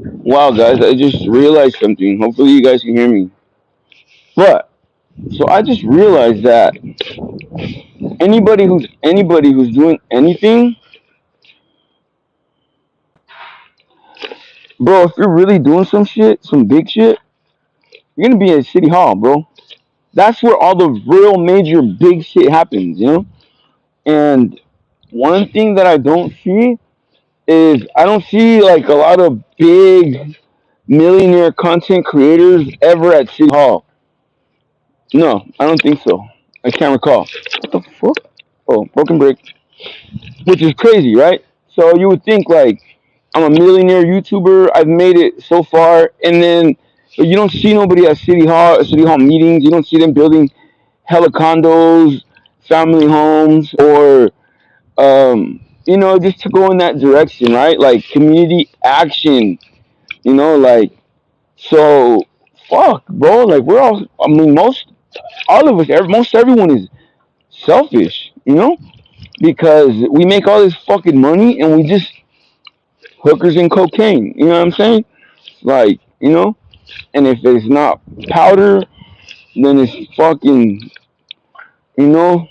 Wow, guys, I just realized something. Hopefully, you guys can hear me. But so I just realized that anybody who's doing anything, bro, if you're really doing some shit, some big shit, you're gonna be at City Hall, bro. That's where all the real major big shit happens, you know. And one thing that I don't see is I don't see like a lot of big millionaire content creators ever at City Hall. No, I don't think so. I can't recall. What the fuck? Oh, broken brick. Which is crazy, right? So you would think like I'm a millionaire YouTuber. I've made it so far, and then but you don't see nobody at City Hall meetings. You don't see them building hella condos, family homes, or just to go in that direction, right? Like community action. Like so. Fuck, bro. Like we're all. I mean, all of us. Most everyone is selfish. Because we make all this fucking money and we just hookers and cocaine. You know what I'm saying? Like, and if it's not powder, then it's fucking, you know,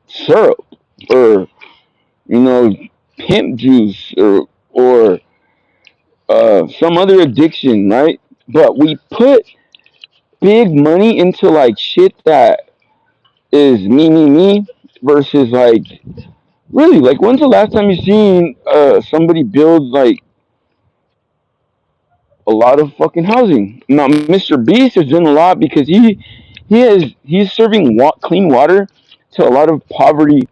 syrup or, you know, pimp juice or some other addiction, right? But we put big money into like shit that is me versus like really like when's the last time you seen somebody build like a lot of fucking housing. Now, Mr. Beast is doing a lot because he's serving clean water to a lot of poverty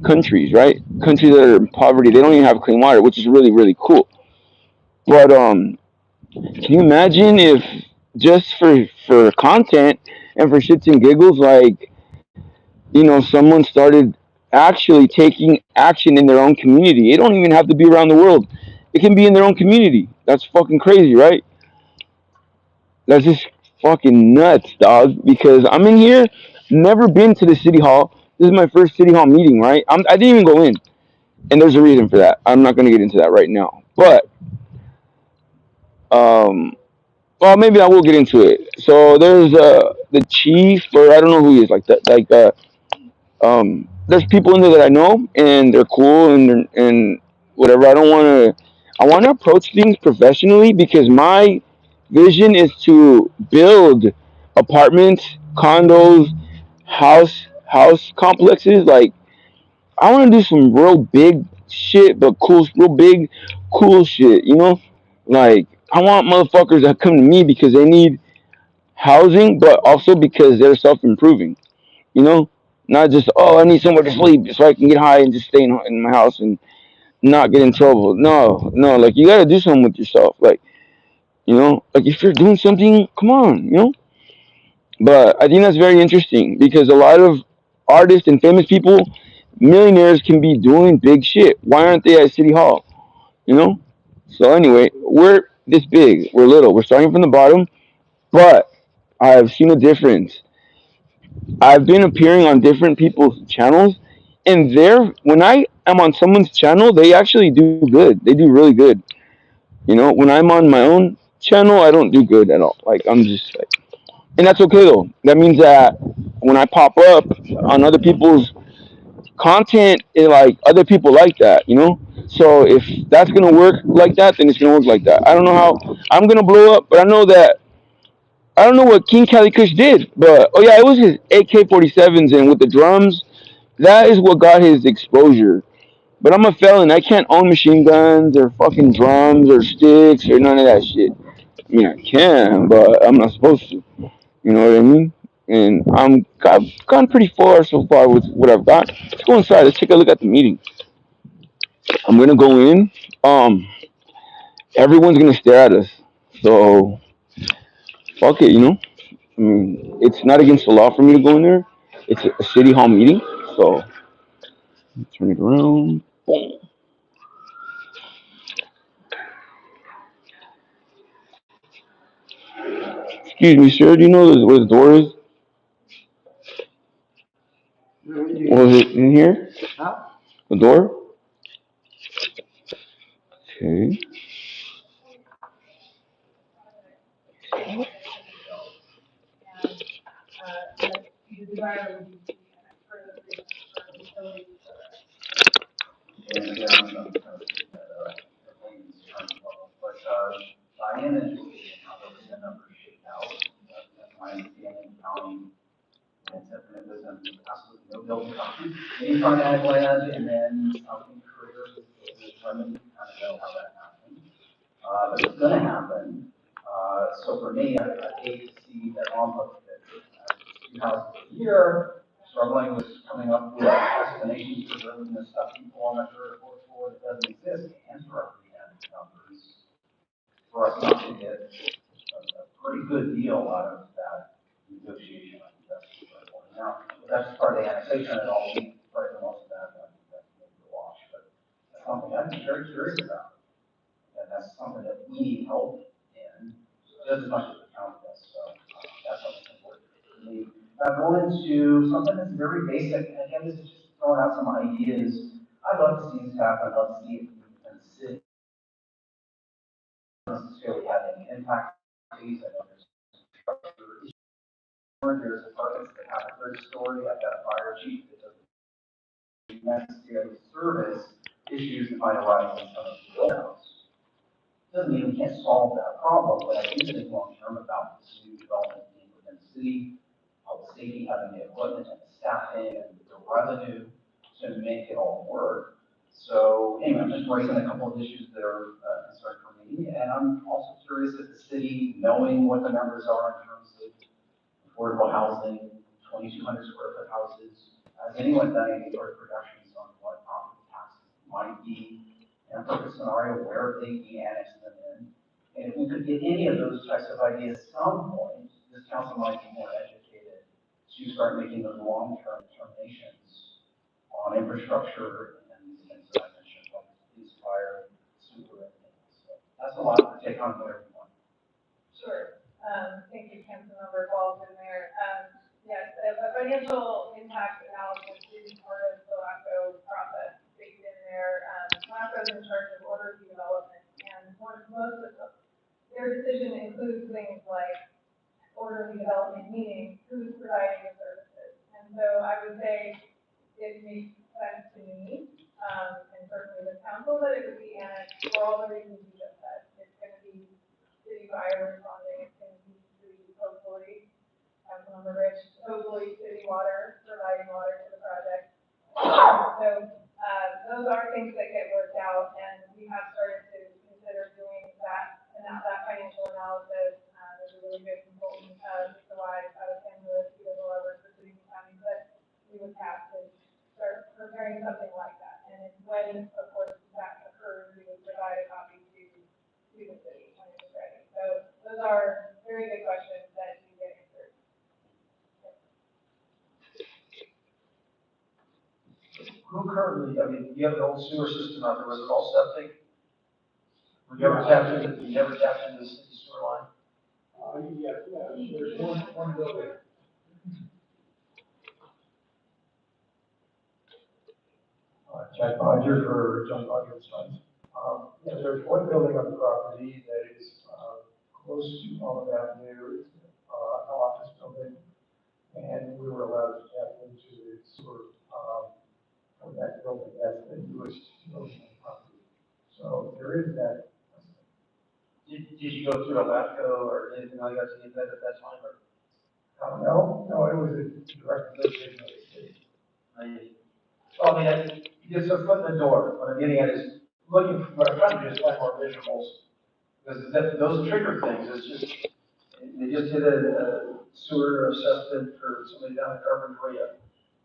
countries, right? Countries that are in poverty, they don't even have clean water, which is really really cool. But can you imagine if just for content and for shits and giggles, like someone started actually taking action in their own community? It don't even have to be around the world. It can be in their own community. That's fucking crazy, right? That's just fucking nuts, dog. Because I'm in here, never been to the city hall. This is my first city hall meeting, right? I didn't even go in, and there's a reason for that. I'm not gonna get into that right now, but um, well, maybe I will get into it. So there's the chief, or I don't know who he is, like that, there's people in there that I know, and they're cool, and whatever. I want to approach things professionally because my vision is to build apartments, condos, house complexes. Like I want to do some real big shit, but real big, cool shit. Like I want motherfuckers that come to me because they need housing, but also because they're self improving. You know, not just I need somewhere to sleep so I can get high and just stay in my house and not get in trouble. No, no, like you got to do something with yourself. Like like if you're doing something, come on. But I think that's very interesting because a lot of artists and famous people, millionaires, can be doing big shit. Why aren't they at City Hall? You know. So anyway, we're this big. We're little. We're starting from the bottom, but I've seen a difference. I've been appearing on different people's channels, and when I am on someone's channel, they actually do good. They do really good. When I'm on my own, channel, I don't do good at all. Like I'm just like, and that's okay though. That means that when I pop up on other people's content, like other people like that, you know. So if that's gonna work like that, then it's gonna work like that. I don't know how I'm gonna blow up, but I know that I don't know what King Cali Kush did, but oh yeah, it was his AK-47s and with the drums. That is what got his exposure. But I'm a felon. I can't own machine guns or fucking drums or sticks or none of that shit. I mean, I can, but I'm not supposed to. You know what I mean? And I've gone pretty far so far with what I've got. Let's go inside. Let's take a look at the meeting. I'm gonna go in. Um, Everyone's gonna stare at us. So fuck it. You know. I mean, it's not against the law for me to go in there. It's a city hall meeting. So turn it around. Boom. Excuse me, sir. Do you know where the door is? Was it in here? The door? Okay. close to Olive Avenue, an office building, and we were allowed to tap into the sewer, from that building. That's the newest building on the property. So there is that. Did you go through a LAFCO or anything like that to get that at that time, or? No, it was a direct visit of the city. Well, I mean, just a foot in the door. What I'm getting at is looking for, what I'm trying to do is find more visuals. Because those trigger things, it's just, they just did a sewer assessment for somebody down in Carpinteria,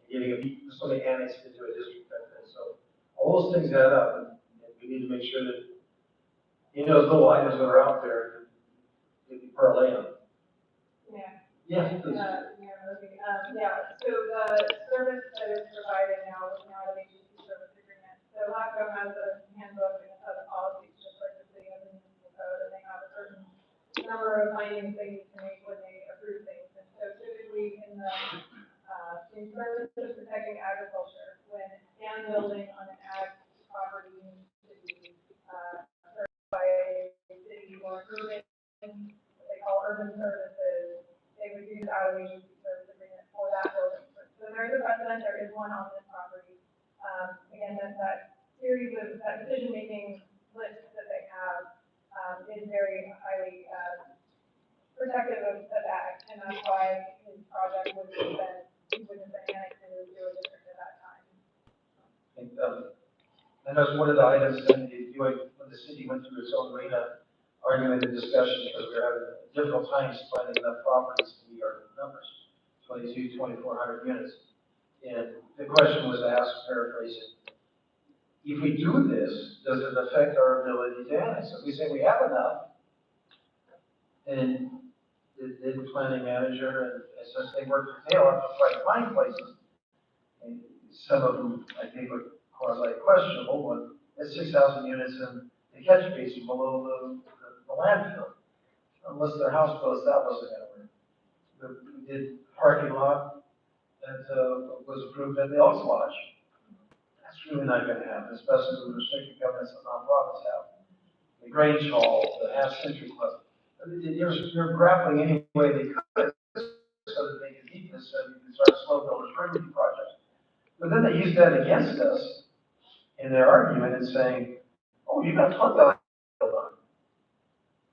getting somebody annexed into a district like that. So all those things add up, and we need to make sure that, those little items that are out there, you parlay them. Yeah, please. So the service that is provided now is now an agency service agreement. So LACO has a handbook and it has policies just like the city has a municipal code, and they have a certain number of findings they need to make when they approve things. And so typically in service of protecting agriculture, when dam building on an ag property needs to be served by a city or urban, what they call urban services, they would use out of agency service agreement for that building. So there is a precedent, there is one on this property. Again, that series of, that decision-making list that they have, is very highly, protective of ag, and that's why his project would have been, he wouldn't have been annexed into the sewer district at that time. And that's one of the items that when the city went through its own arena argument and discussion, because we were having difficult times finding enough properties to meet our numbers, 2,400 units. And the question was asked, paraphrasing, if we do this, does it affect our ability to annex? If we say we have enough, and the planning manager, and since they worked their tail off to try to find places, and some of them, I think, were quasi-questionable, but that's 6,000 units in the catch basin below the landfill. Unless their house goes, that wasn't going to work. We did parking lot that was approved at the Elks Lodge. That's really not going to happen, especially with the restricted covenants that nonprofits have. The Grange Hall, the Half Century Club. You're grappling any way they could so that they can keep this, so you can start a slow builders permitting project. But then they used that against us in their argument and saying, oh, you got flood value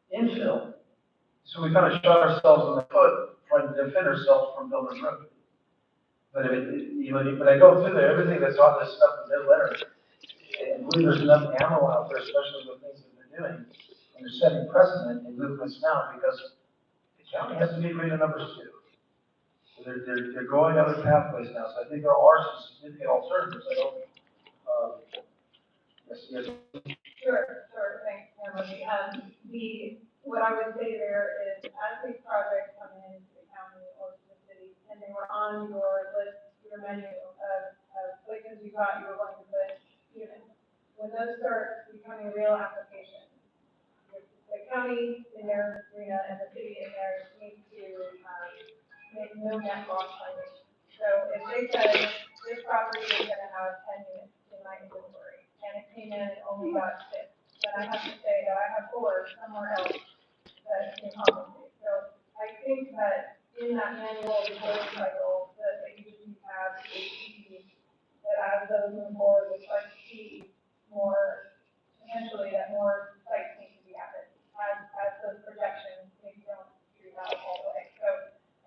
infill. So we kind of shot ourselves in the foot trying to defend ourselves from building road. But but I go through there, everything that's on this stuff is in letter. And I believe there's enough ammo out there, especially with things that they're doing. And they're setting precedent in movements now because the county has to be creating numbers too. So they're going other pathways now. So I think there are some significant alternatives. I don't, yes. Sure, thanks, Emily. What I would say there is, as these projects come into the county or to the city, and they were on your list, your menu of places you thought you were going to put units, when those start becoming real applications, the county in their arena and the city in theirs need to make no net loss findings. So if they said, this property is going to have 10 units in my inventory, and it came in and only got 6, then I have to say that I have 4 somewhere else that can compensate. So I think that in that manual reporting cycle that the agencies have to see that as those move forward, we start to see more, potentially that more sites need to be added as those projections maybe don't do that all the way. So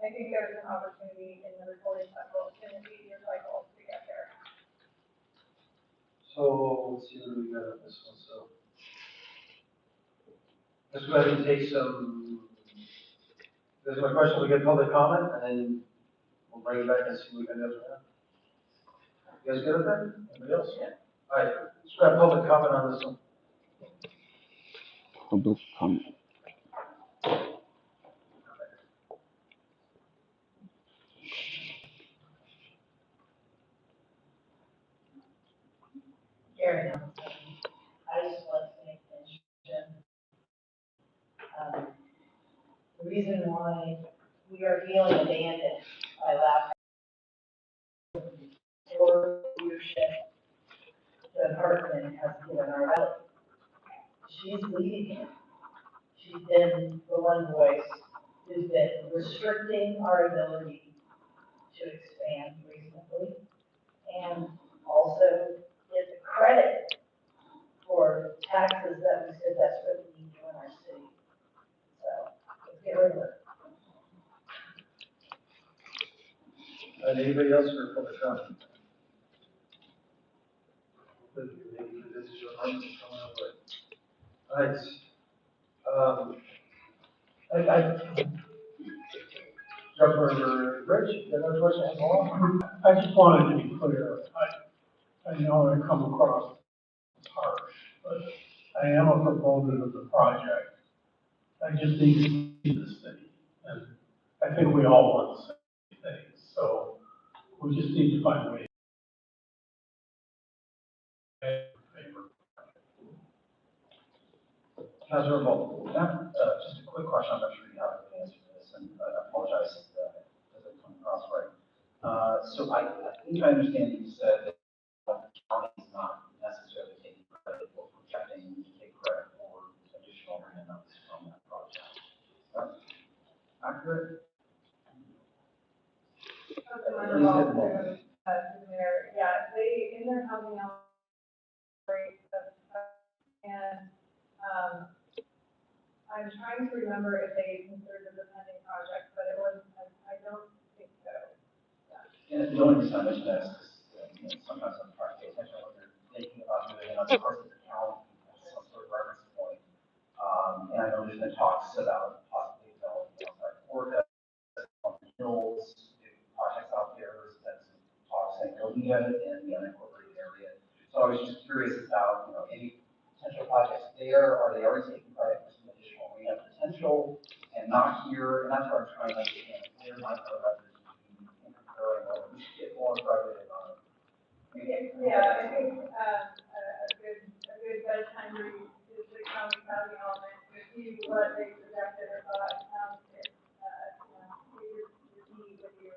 I think there's an opportunity in the reporting cycle, in the 8-year cycle to get there. So let's see what we got on this one. So let's go ahead and take some. There's my question. We get public comment, and then we'll bring it back and see what we can do from there. You guys good with that? Anybody else? Yeah. All right. Let's grab public comment on this one. Public comment. Gary, I just want to make mention, the reason why we are feeling abandoned by last leadership the department has given our belly. She's leading it. she's been the one voice who's been restricting our ability to expand reasonably and also get the credit for taxes that we so desperately need to in our city. So let's get rid of it. Anybody else for public comment? Maybe this is your moment to come up with. All right. Councilmember Rich, you have a question as well? I just wanted to be clear, I know I come across as harsh, but I am a proponent of the project. I just need to see the city, and I think we all want the same things, so we just need to find ways. Councilor Bolt, just a quick question, I'm not sure you have the answer to this, and I apologize if it doesn't come across right. So I think I understand that you said that the county is not necessarily taking credit for projecting, to take credit for additional random from that project. That's accurate? Councilmember Walter, Mayor, yeah, they, in their housing element, and, I'm trying to remember if they considered it a pending project, but it wasn't, I don't think so. And the only reason I mention that is because, sometimes I'm trying to pay attention to what they're thinking about doing, and of course, the county has some sort of reference point. And I know there's been talks about possibly developing outside Florida, on the hills, projects out there, there's been some talks in Gilea and the unincorporated area. So I was just curious about, any potential projects there, are they already taking credit for some additional rehab potential and not here? And that's what I'm trying to understand, where might the others be in comparing what we should get more credit on? Yeah, I think, a good bedtime read is the county housing element, to see what they projected or thought, if, your need with you,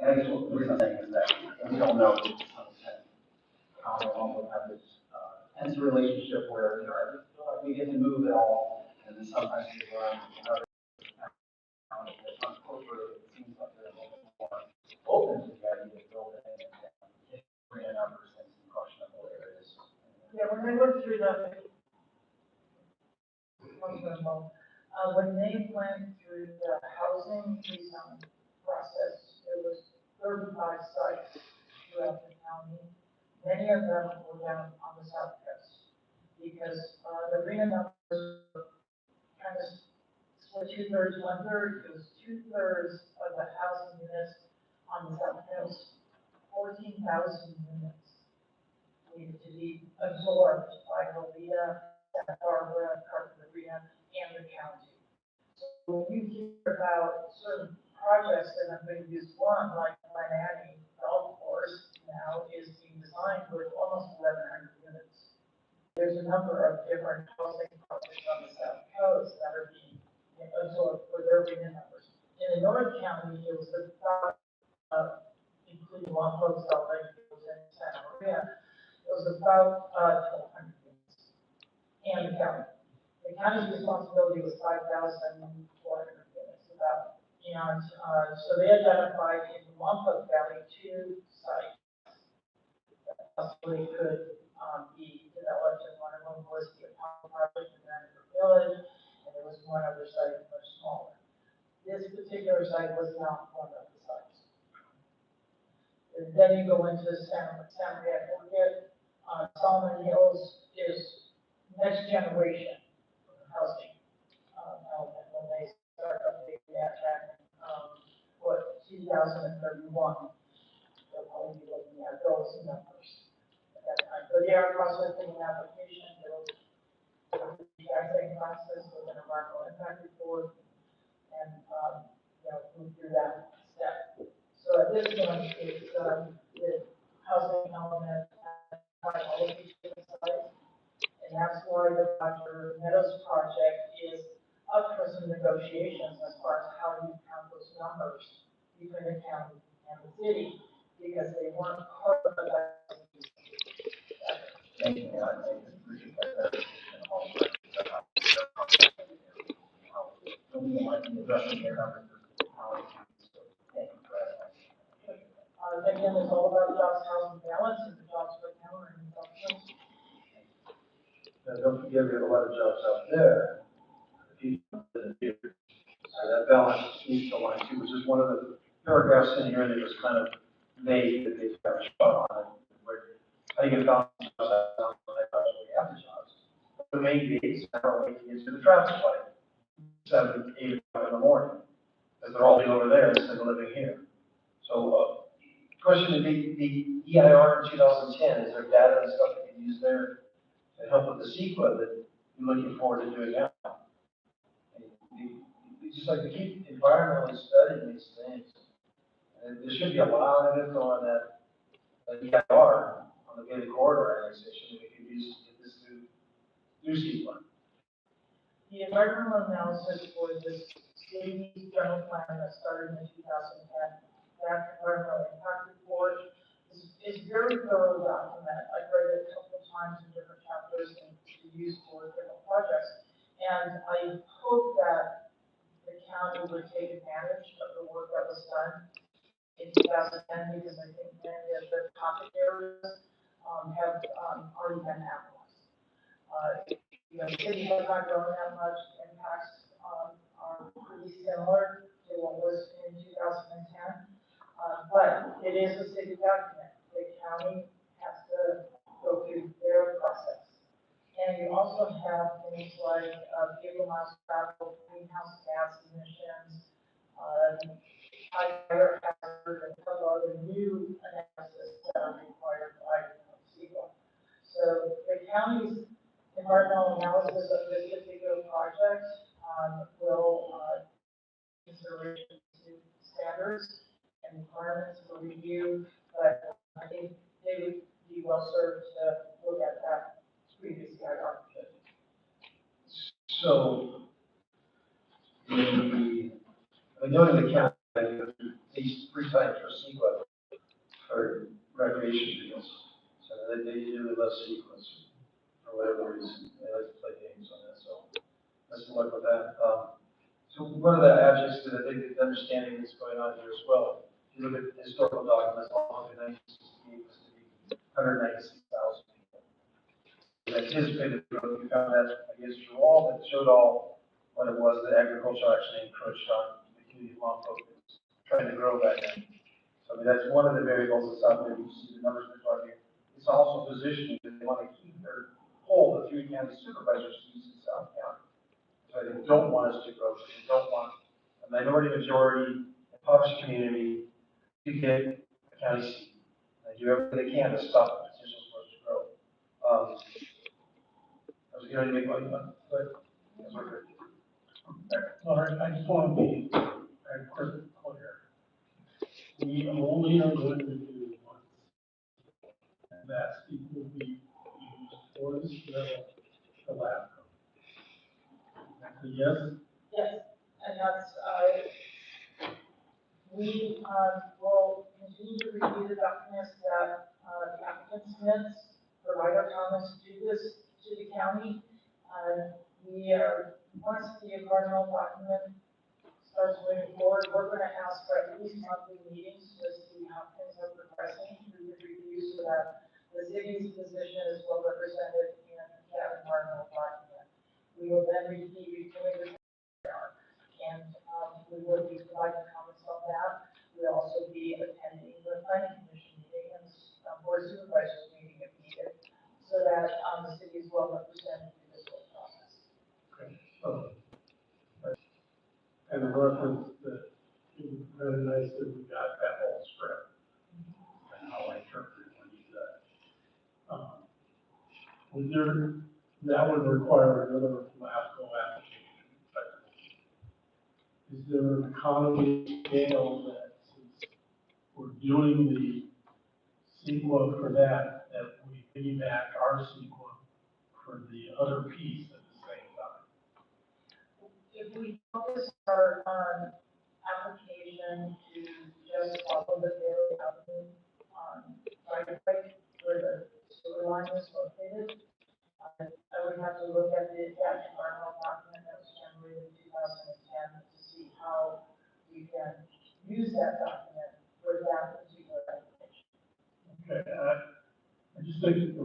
And I guess the reason I'm saying is that we don't know to some extent how long we'll have this, tense relationship where, I just feel like we get to move it all, and then sometimes we run another county that's unincorporated, it seems like they're a little bit more open to the idea of building and bringing numbers in some questionable areas. Yeah, when I looked through the, when they went through the housing design process, there was 35 sites throughout the county. Many of them were down on the south coast because, the RENA numbers were kind of split two-thirds, one-third. It was two-thirds of the housing units on the south coast, 14,000 units needed to be absorbed by Gilea, Santa Barbara, Carpinteria, and the county. So when you hear about certain projects, and I'm going to use one, like Miami Golf Course now is being designed with almost 1,100 units. There's a number of different housing projects on the south coast that are being absorbed for their RENA numbers. In the North County, it was about, including Long Hotel, Lake Hills, and Santa Maria, it was about 1,200 units. And the county. The county's responsibility was 5,400 units about. And, so they identified in the Montauk Valley 2 sites that possibly could, be developed, and one of them was the Apollo project in Vancouver Village, and there was one other site much smaller. This particular site was not one of the sites. And then you go into Santa Maria, Solomon Hills is next generation housing, element when they start updating that back, 2031. They'll probably be looking at those numbers at that time. But they are processing an application, they'll do the exact same process with an environmental impact report and, move through that step. So at this point, it's, the housing element, by all of these different sites. And that's why the Dr. Meadows project is up for some negotiations as far as how you count those numbers between the county and the city, because they weren't part of that. Thank you, and I appreciate that clarification. adjusting their numbers. So, thank you for that. Again, it's all about jobs, housing balance, and the jobs right now are in South. Now, don't forget, we have a lot of jobs out there. The people that are here. So that balance needs to align too, which is one of the paragraphs in here that was kind of made that they've got a shot on it. Where I think it balance jobs out, I probably have the jobs. The main gates are making into the traffic light, 7, 8 o'clock in the morning, because they're all over there instead of living here. So, question is the EIR in 2010, is there data and stuff that you use there to help with the CEQA that you're looking forward to doing now? We just like to keep environmentally studying these things. And there should be a lot of info on that EIR on the gated corridor annexation we could use to get this through CEQA. The environmental analysis for this city's general plan that started in 2010, that environmental impact report is very thorough document. I've read it a couple of times in different chapters and to use for different projects. And I hope that the county would take advantage of the work that was done in 2010 because I think many of the topic areas have already been analyzed. The city has not grown that much. Impacts are pretty similar to what was in 2010. But it is a city document. The county has to go through their process. And you also have things like vehicle miles traveled, greenhouse gas emissions, fire hazard, and a couple other new analysis that are required by CEQA. So the county's environmental analysis of this particular project will consideration to standards and requirements for review, but I think they would be well served to look at that previous EIR. So, I know in the county, these 3 times for CEQA for recreation vehicles. So they really love CEQA for whatever reason. They like to play games on that, so let's look with that. So one of the aspects that I think the understanding is going on here as well. If you look at historical documents, all of the 1968 was to be 196,000 people. The anticipated growth, we found that against your wall that showed all what it was that agriculture actually encroached on the community law focus, trying to grow back then. So I mean, that's one of the variables that's out there. You see the numbers we're talking. It's also positioning that they want to keep their hold the 3 county supervisors seats in South County. So they don't want us to grow. They don't want a minority majority, impoverished community to get a county seat. They do everything they can to stop the potential for us to grow. I was going to make one, but that's okay. All right, I just want to be crystal clear. We only are going to do one, and that seat will be used for this bill, the lab. That's a yes? Yes, and that's, we will continue to review the documents that the applicant submits, provide our comments to the county. We are, once the environmental document starts moving forward, we're going to ask for at least monthly meetings to see how things are progressing through the review so that the city's position is well represented in that environmental document. We will then be reviewing the and we will be providing comments on that. We'll also be attending the planning commission meeting and board supervisors meeting if needed, so that the city is well represented through this whole process. Okay, so, and the reference that it was very nice that we got that whole script. And how I interpret it when you said. Was there, that would require another LAFCO application. Is there an economy scale that since we're doing the CEQA for that we piggyback our CEQA for the other piece at the same time? If we focus our application to just follow the daily avenue right away where the sewer line is located, I would have to look at the environmental document that was generated in 2010 to see how just think that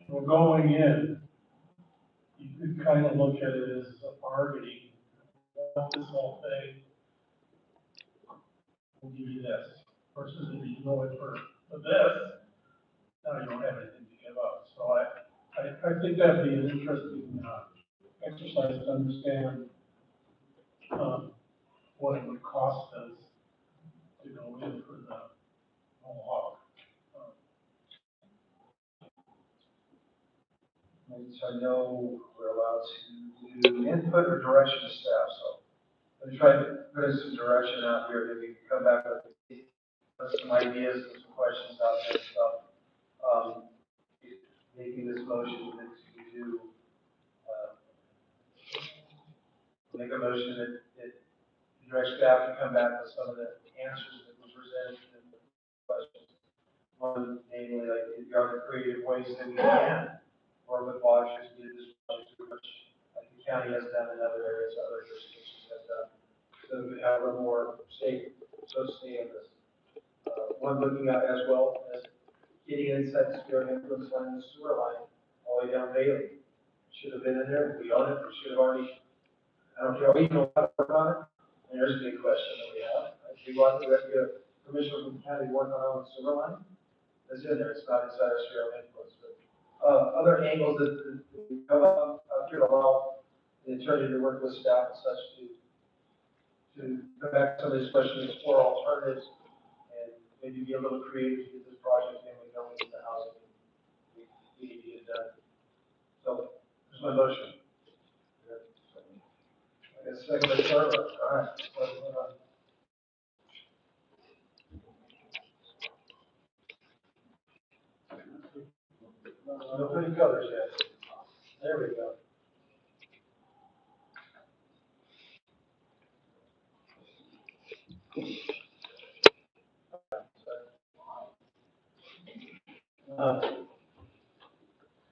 we're going in, you could kind of look at it as a bargaining. Want this whole thing, we'll give you this. Versus if you go in for this, now you don't have anything to give up. So I think that'd be an interesting, exercise to understand, what it would cost us to go in for the Mohawk. So I know we're allowed to do input or direction to staff, so let me try to put in some direction out here, maybe come back with some ideas and some questions out there and stuff. Making this motion that we do, make a motion that direct staff to come back with some of the answers that were presented in the questions. One, namely, like, if there are creative ways that we can work with watchers to get this project, which like the county has done in other areas, other jurisdictions have done. So we have a little more stake, so to say, in this. One looking at as well as getting inside the spirit influence line and sewer line all the way down Bailey. Should have been in there, we own it, we should have already, I don't care, we know how to work on it. And there's a big question that we have. If we want to get permission from the county to work on our own sewer line, it's in there, it's not inside our sphere of influence. But, other angles that we come up here to allow the attorney to work with staff and such to come back to some of these questions, explore alternatives, and maybe be a little creative to get this project in, we don't need the housing. We need to get it done. So, there's my motion. I guess second by Sarah, all right. No pretty colors yet. There we go.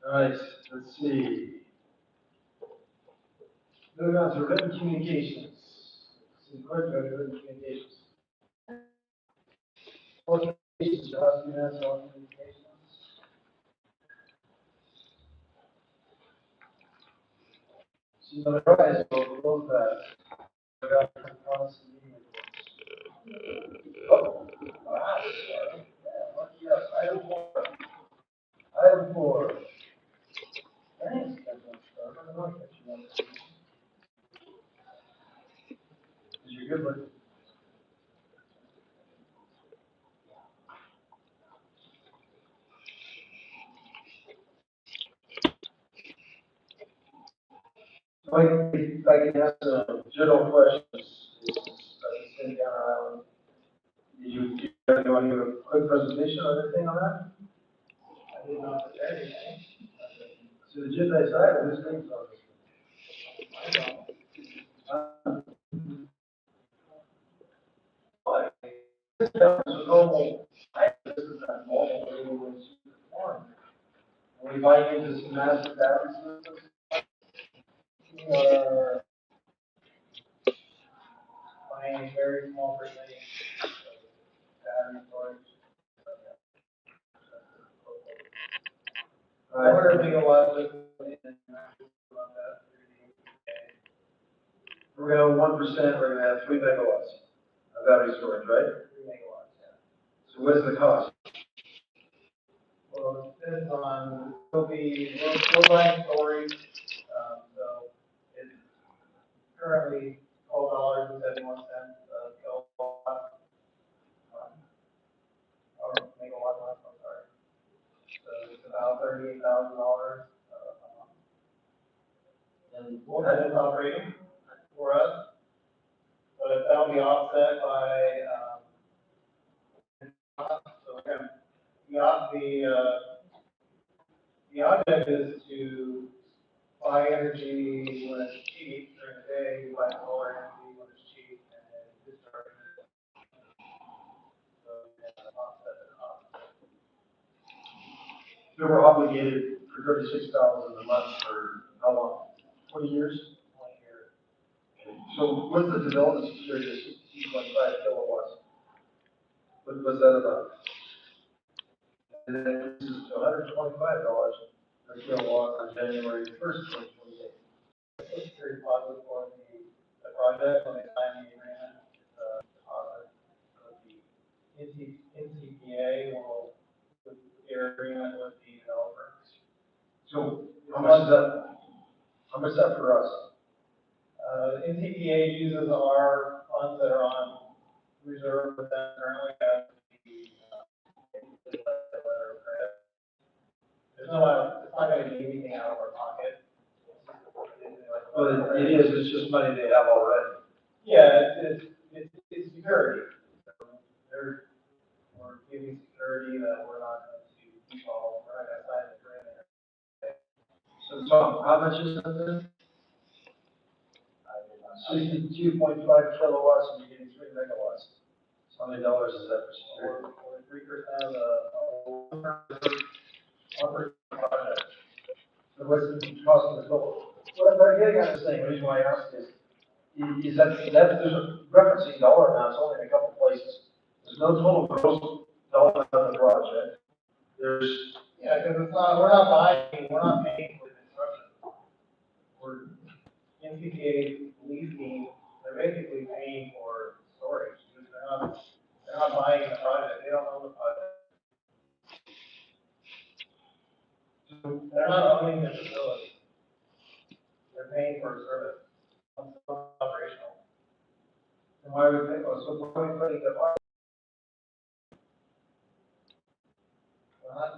All right, let's see. Moving on to written communications. City clerk, written communications. Communications, last few minutes on communications. See no rise, we'll close that. I got some policy meeting reports. Oh, wow, sorry. Yeah, yes, item 4. Item 4. Thanks, Councilman Stark. I don't know if you want to. You're good with. I can ask some general questions. Send down around. You want to give a quick presentation or anything on that? I did not say anything. So the agenda is item, this thing's on. This is normal. This is not normal. Everyone's performing. When we buy into some massive battery systems, we are buying very small percentage battery storage. We're doing a lot of we're gonna 1%, we're gonna have 3 megawatts of battery storage, right? 3 megawatts, yeah. So what is the cost? Well, it depends on, we're buying storage, so it's currently $12.71 a kilowatt, or megawatt month, I'm sorry. So it's about $38,000. And we'll have it operating for us, but that'll be offset by, so we're gonna, the object is to buy energy when it's cheap during the day, you buy solar energy when it's cheap, and then discharge it. So we have to offset it off. So we're obligated for $36,000 a month for how long? 20 years? 20 years. So what's the development security of 16.5 kilowatts? What was that about? and then it increases to $125 per kilowatt on January 1st, 2028. It's very positive for the project when they sign the agreement. It's a deposit. So NCPA will, their agreement with the developer. So how much is that? How much is that for us? NCPA uses our funds that are on reserve with them currently as the letter of credit. There's no, it's not gonna be anything out of our pocket. Well, it is, it's just money they have already. Yeah, it's security. They're, we're giving security that we're not going to default, we're not gonna sign the agreement. So Tom, how much is that then? 62.5 kilowatts and you're getting 3 megawatts. So how many dollars is that for security? Or 3% of the, 1% project. So what's the cost of the total? What I'm getting at this thing, the reason why I asked is that there's a referencing dollar amounts only in a couple places. There's no total gross dollar amount of the project. There's, yeah, because it's not, we're not buying, we're not paying for the construction. We're, NCPA leasing, they're basically paying for storage, because they're not buying the project, they don't own the project. They're not owning the facility. They're paying for a service, it's operational. and why would they, so why are we putting the,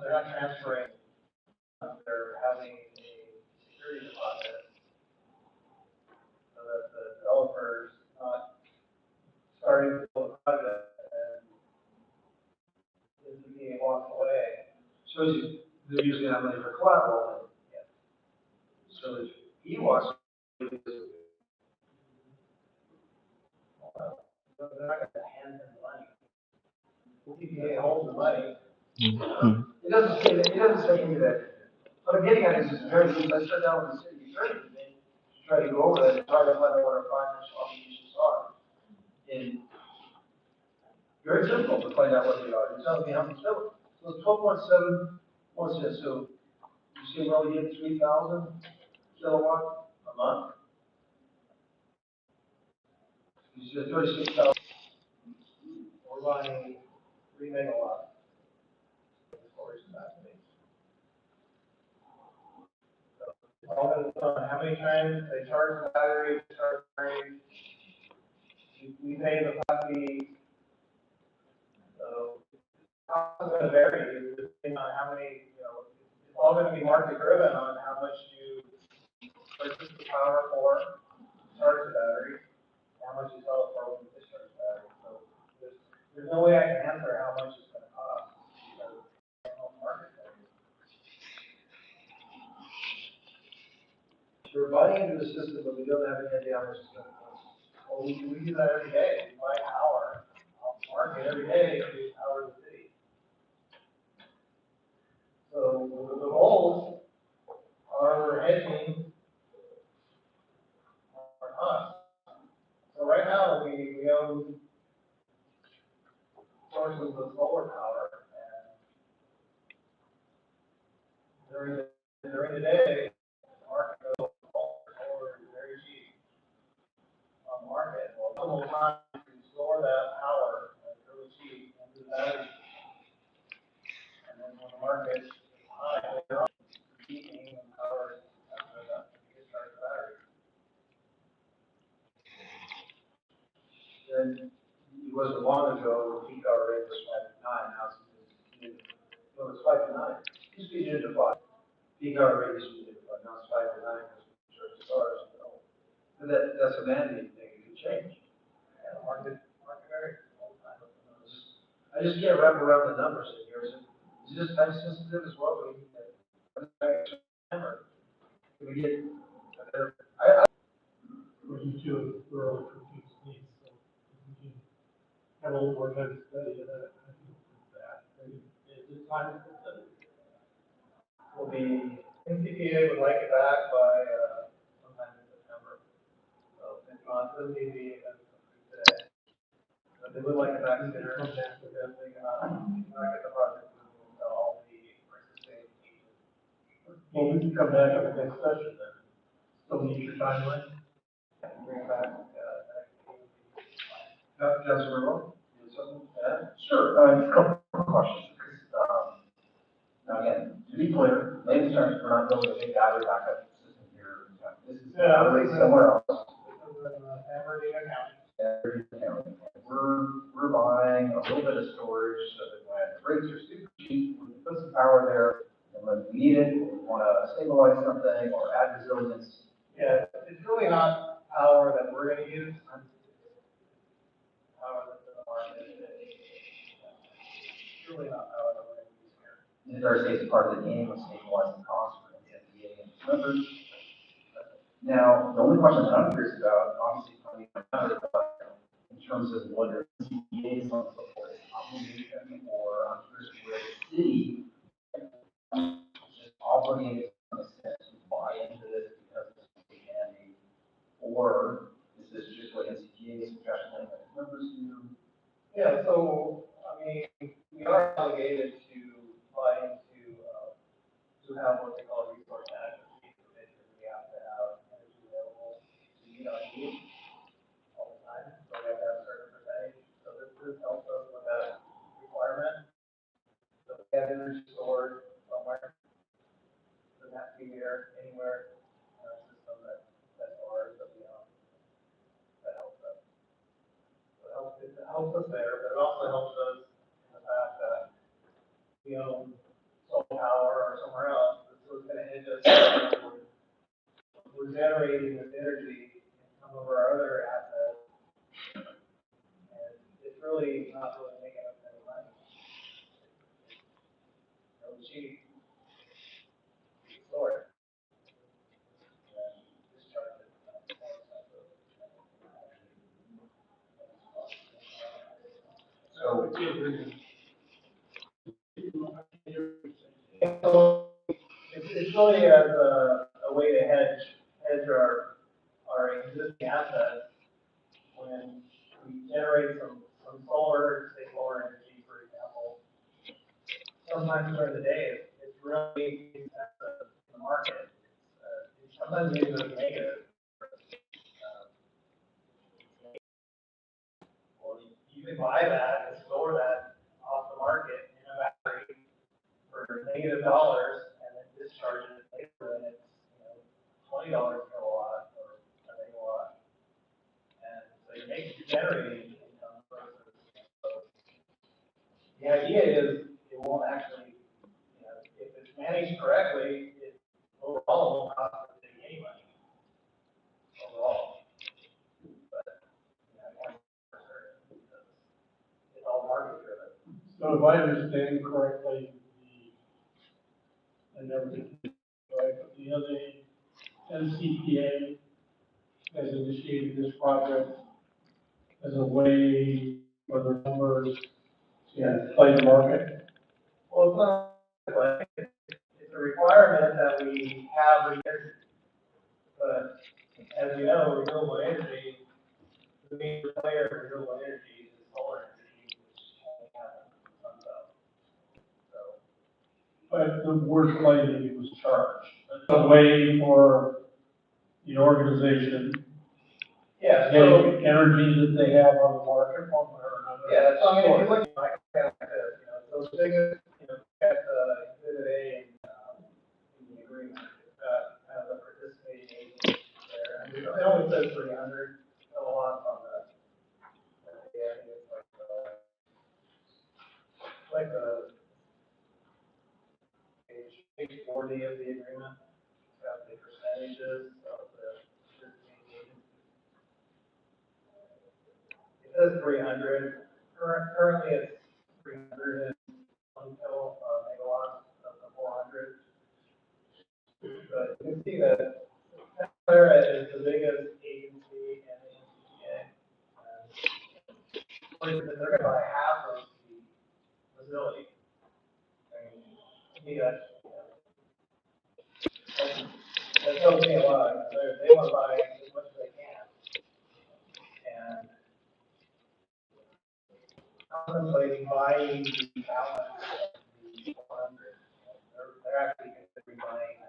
They're not transferring, they're having a security deposit. So that the developer's not starting to build a project and NCPA walks away. so they're using that money for collateral. Yeah. So if he walks, They're not gonna hand them the money. NCPA holds the money. it doesn't say, it doesn't say any of that. What I'm getting at is it's very, I sat down with the city attorney today to try to go over that and try to find out what our financial obligations are. And very difficult to find out what they are. You're telling me how much, so it's 12.7, what's this, so you say we're only getting 3,000 kilowatt a month? You said 36,000. We're buying 3 megawatts. Storage capacity. All depends on how many times they charge the battery, charge the battery. We pay the flat fee. So, cost is gonna vary, depending on how many, it's all gonna be market driven on how much you purchase the power for, charge the battery, how much you sell it for when you discharge the battery. So, there's no way I can answer how much it's gonna cost, because there's no market value. We're buying into the system, but we don't have any idea how much it's gonna cost. Well, we do that every day, we buy power, off the market every day to power the city. So the goals are hedging our costs. So right now, we own sources of solar power, and during the day, the market goes, solar is very cheap on the market. Well, some of the time, you store that power, and it's really cheap, into the battery. And then when the market is high, they're competing and power is, discharge the battery. Then it wasn't long ago, the peak hour rate was 5 to 9, now it's 5 to 9. It used to be unit to 5. Peak hour rate used to be unit to 5, now it's 5 to 9 because we charge the stars. But that's a mandate thing, it could change. And the market varies all the time. I just can't wrap around the numbers in here. Is this time sensitive as well? Do we need to hammer? Can we get a better? For you to, for all confused needs, so we can have a little more time to study it, I think that, it's time to study. Will be, NCPA would like it back by, sometime in September. So if not, it'll be today. But they would like it back sooner, because they cannot get the project moving until Well, we can come back at the next session then. Still need your timeline? Bring it back, Councilor Rowe, you have something to add? Sure, just a couple of questions, now again, to be clear, main concern is we're not building a big battery backup system here. This is literally somewhere else. Aberdeen County. We're buying a little bit of storage so that when the rates are super cheap, we can put some power there, and when we need it, or we want to stabilize something or add resilience. Yeah, it's really not power that we're gonna use. Power that's in the market. It's really not power that we're gonna use here. Is there a safety part of the game of stabilizing costs for the FDA and its members? Now, the only question that I'm curious about, obviously, coming out of in terms of whether CPA is on the support obligation, or I'm curious where the city just obligated to some extent to buy into this because it's a mandate, or is this just what NCPA is professionally that its members do? Yeah, so, I mean, we are obligated to buy into, to have what they call a resource management fee, so basically we have to have energy available to meet our needs all the time, so we have to have a certain percentage, so this helps us with that requirement. So we have energy stored somewhere, doesn't have to be here, anywhere, in our system that's ours, that we own, that helps us. So it helps us there, but it also helps us in the fact that we own solar power or somewhere else, so it's gonna hit us. We're generating this energy in some of our other assets, and it's really not really making us any money. So cheap, store it. And discharge it. So, So it's really as a way to hedge our existing assets when we generate some solar, say solar energy, for example. Sometimes during the day, it's really expensive in the market. Sometimes even it's negative. Well, you can buy that and store that off the market in a battery for -$, and then discharge it later when it's, $20 a kilowatt or a megawatt. And so you're generating income versus, so the idea is it won't actually, if it's managed correctly, it overall won't cost the city any money. Overall. But, it's all market driven. So if I understand correctly, I never did, right, but the other NCPA has initiated this project as a way for the members to play the market. Well, it's not like, it's a requirement that we have renewable, but as you know, renewable energy, the major player in renewable energy is solar energy, which only happens in the sun belt. So. But the word claiming was charged. It's a way for the organization. Yeah, so. Energy that they have on the market, one way or another. Yeah, so I mean, if you look at like, those biggest, at, exhibit A, in the agreement, kind of the participating agents there. I mean, it only says 300 kilowatts on the, yeah, I think it's like the page 40 of the agreement. It's got the percentages of the participating agents. It says 300. Currently, it's 300 megawatts of the 400. But you can see that Clara is the biggest agency in the NCPA. And they're going to buy half of the facility. I mean, to me, that tells me a lot. They want to buy as much as they can. And contemplating buying the balance of the 400. They're actually going to be buying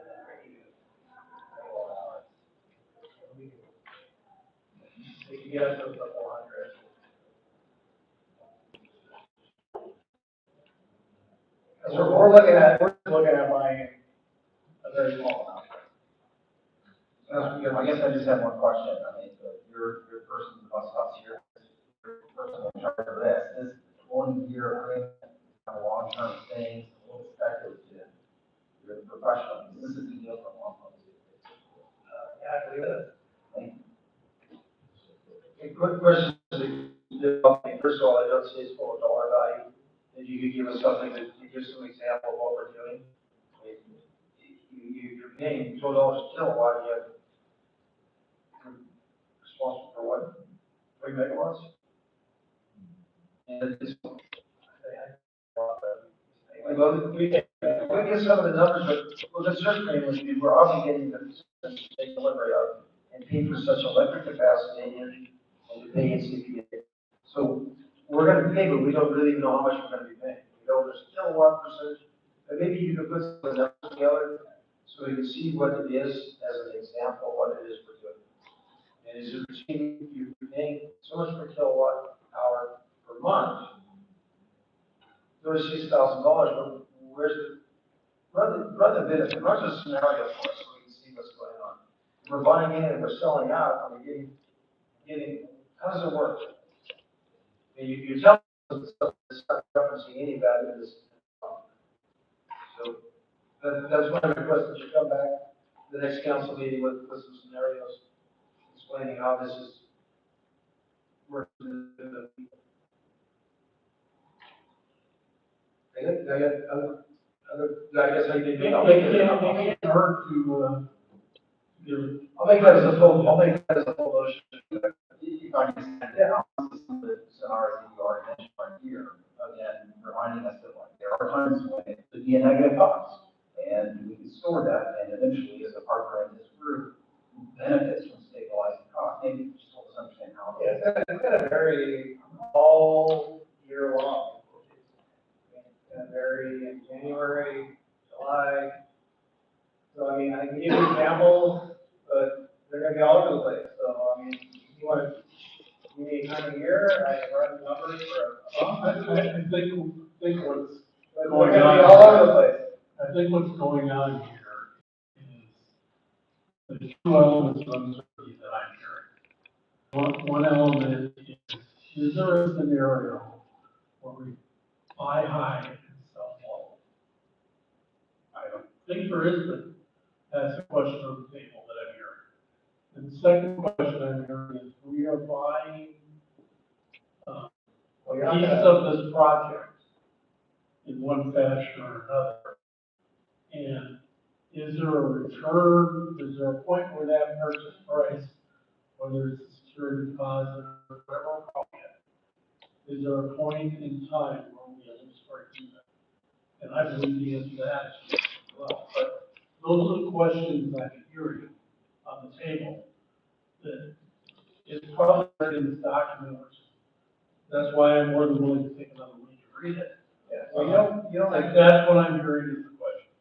get to the 400. Because we're looking at buying a very small amount. I guess I just have one question. I mean, your person who bus stops here, your person in charge of this 1 year agreement, a long-term thing, what's expected to your professional? This is a deal for 1.2. Yeah, I believe it. Thank you. A quick question. First of all, I don't say it's full of dollar value. If you could give us something to give some example of what we're doing. I mean, you're paying $12 a kilowatt, you're responsible for what, 3 megawatts? And it's, well, we get some of the numbers, but the certainly would be, we're obligating them to take delivery of and pay for such electric capacity and to pay in CPA. So we're gonna pay, but we don't really know how much we're gonna be paying. We know there's kilowatt percentage, but maybe you could put some of the numbers together so we can see what it is as an example, what it is we're doing. And is it achieving, you're paying so much per kilowatt hour per month, $36,000, but where's the, run the benefit, run the scenario for us so we can see what's going on. If we're buying in and we're selling out, and we're getting, how does it work? And you're telling us it's not referencing any value in this. So that's why I request that you come back to the next council meeting with some scenarios explaining how this is working. I guess I can, I'll make it hard to, I'll make that as a full motion. If I can stand down, some of the scenarios that you already mentioned right here, again, reminding us that like, there are times when it could be a negative cost. And we can store that, and eventually, as a partner in this group, benefits from stabilizing costs. Maybe just help us understand how. Yeah, it's gonna vary all year long. It's gonna vary in January, July. So I mean, I can give you examples, but they're gonna be all over the place. So I mean, you need time of year, I can run numbers for a month. I think what's But going they're gonna be on, all over the place. I think what's going on here is the two elements of uncertainty that I'm hearing. One element is there a scenario where we buy high and sell low? I don't think there is, but that's a question on the table that I'm hearing. And the second question I'm hearing is we are buying Well, you're not piece gonna, of this project in one fashion or another. And is there a return, is there a point where that purchase price, whether it's a security deposit or whatever we're calling it, is there a point in time where we have to start doing that? And I believe the answer to that is yes as well. But those are the questions I'm hearing on the table that is probably right in this document, which that's why I'm more than willing to take another week to read it. yeah, well, you don't Like, that's what I'm hearing is the question.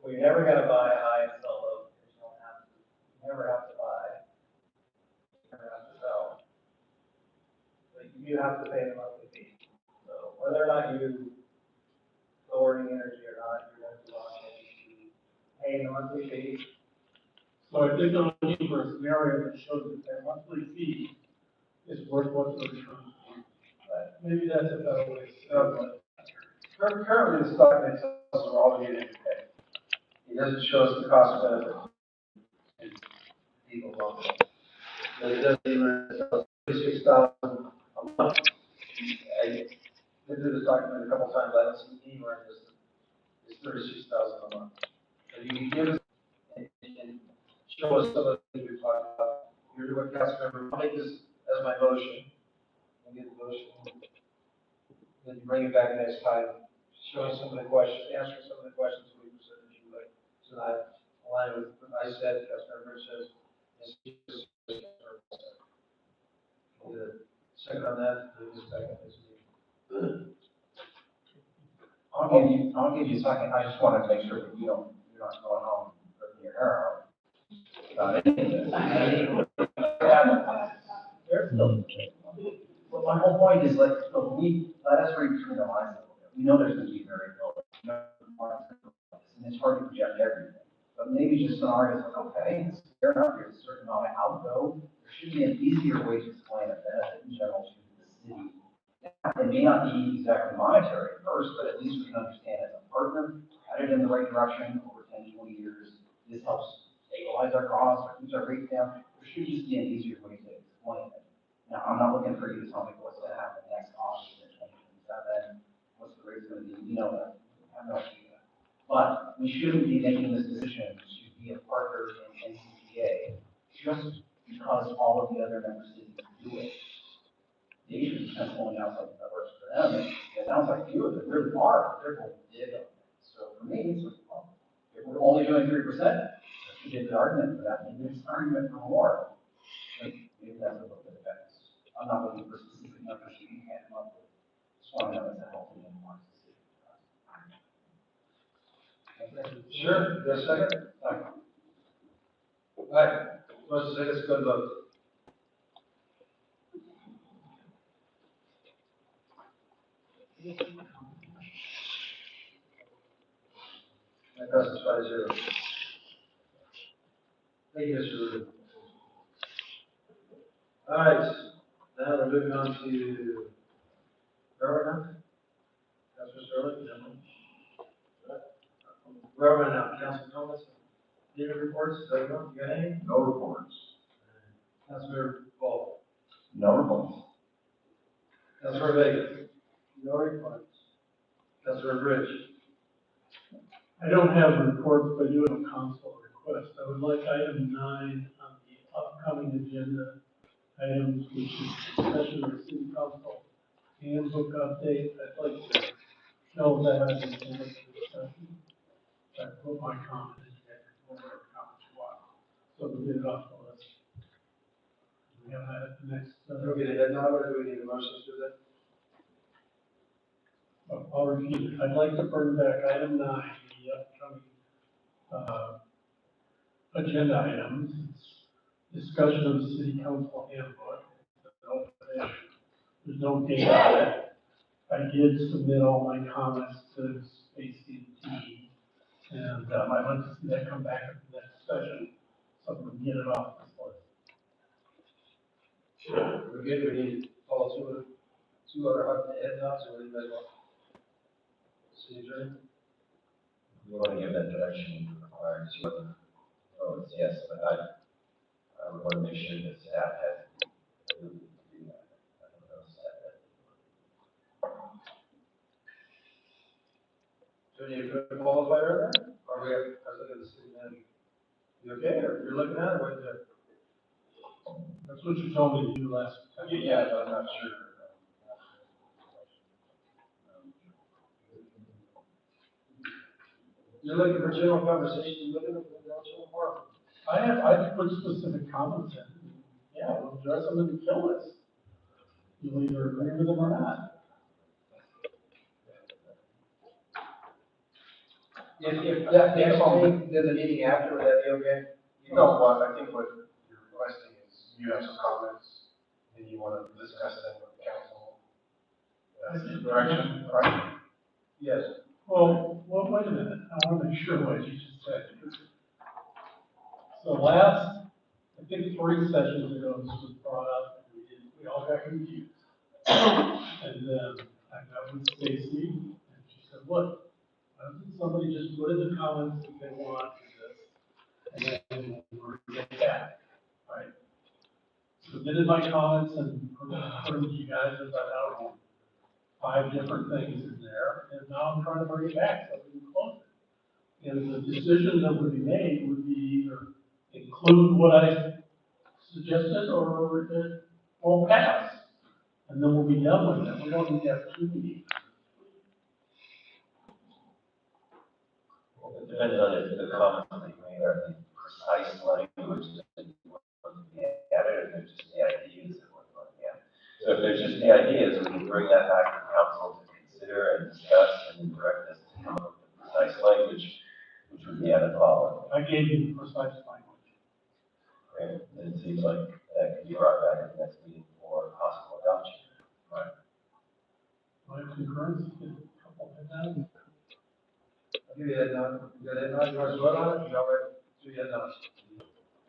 we're never gonna buy high and sell low, because you don't have to, you never have to buy, you never have to sell. But you do have to pay the monthly fee. So whether or not you lowering energy or not, you're gonna be obligated to pay the monthly fee. So I think I'm looking for a scenario that shows that their monthly fee is worth what the return is. Maybe that's a better way to say it. Currently, the stock makes us are obligated to pay. It doesn't show us the cost benefit. People don't. But it doesn't even, $36,000 a month. I been through this document a couple times, I don't see anywhere in this, it's $36,000 a month. So you can give us, and show us some of the things we're talking about. Here's what council member, I'll make this as my motion. I'll get the motion. Then you bring it back next time, showing some of the questions, answering some of the questions we presented to you, like, tonight, align with what I said, Councilmember says. Second on that, this second, this meeting. I'll give you a second. I just wanted to make sure that you're not going home with your hair out. About anything. Well, my whole point is like, look, let us read between the lines a little bit. We know there's gonna be variability. We know the market's gonna go like this, and it's hard to project everything. But maybe just scenarios like, okay, it's fair enough, there's a certain amount of outgo. There should be an easier way to explain a benefit in general to the city. It may not be exactly monetary at first, but at least we can understand as a partner, headed in the right direction over 10, 20 years. This helps stabilize our costs, or keeps our rates down. There should just be an easier way to explain it. Now, I'm not looking for you to tell me what's gonna happen next August in 2027, what's the rate's gonna be, you know, I have no idea. But we shouldn't be making this decision to be a partner in NCPA just because all of the other member cities do it. The Asians kind of pulling out something that works for them, and it sounds like few of them really are, they're going big on it. So for me, it's like, well, if we're only doing 3%, that should be a good argument for that, maybe it's an argument for more. Like, maybe that's a little bit of that. I'm not looking for specific numbers you can't come up with. Just want to know it's a healthy and more specific. Sure, there's a second? All right, let's take us to go to vote. That passes 5-0. Thank you, Mr. Rubin. All right, now we're moving on to Railroad now. Councilor Sterling, gentlemen. Railroad now, Councilor Thomas. Any reports? You got any? No reports. Councilor Ball. No reports. Councilor Vega. No reports. Councilor Bridge. I don't have reports, but I do have a council request. I would like item 9 on the upcoming agenda items, which is discussion of the city council handbook update. I'd like to know that as a discussion. I put my comment in there, whatever comments you want. So we get it off the list. We have that at the next, Do we get a head nod or do we need a motion to do that? I'll repeat it. I'd like to bring back item 9, the upcoming, agenda items. It's discussion of the city council handbook. There's no date on it. I did submit all my comments to Stacy and T, and I'd like to see that come back at the next session, so we can get it off this list. Sure. We're good, we need to follow two other head nods, or what do you guys want? City attorney? We want to give that direction required to, oh, it's yes, but I would want to make sure that staff has the ability to do that. I don't know if staff has. Do we need a qualifier there? Or we have, I was looking at the city manager. You okay, or you're looking at it, what is it? That's what you told me to do last time. Yeah, but I'm not sure. You're looking for general conversation, you're looking for general forum. I put specific comments in. Yeah, we'll address them in the kill list. You'll either agree with them or not. If that next meeting, then the meeting after, would that be okay? No, well, I think what you're requesting is you have some comments and you want to discuss them with the council. That's the direction, right? Yes. Well, wait a minute. I want to make sure what you just said. So last, I think 3 sessions ago, this was brought up, and we all got confused. And then I met with Stacy, and she said, look, why doesn't somebody just put in the comments if they want to this, and then we'll get back, right? Submitted my comments and put them to you guys, as I don't know, 5 different things in there, and now I'm trying to bring it back so we can close it. And the decision that would be made would be either include what I suggested or it won't pass. And then we'll be done with it. We don't need to have 2 meetings. Well, it depends on if the comments that you made are the precise language that you want to be added, or just the ideas that we're looking at. So if there's just the ideas, we can bring that back to council to consider and discuss and direct us to come up with the precise language, which would be added following. I gave you the precise language. seems like that could be brought back at the next meeting for possible adoption. Right. My concurrence, a couple of them. I'll give you that nod. You got that nod? You want to vote on it? You all right? Do you have nod?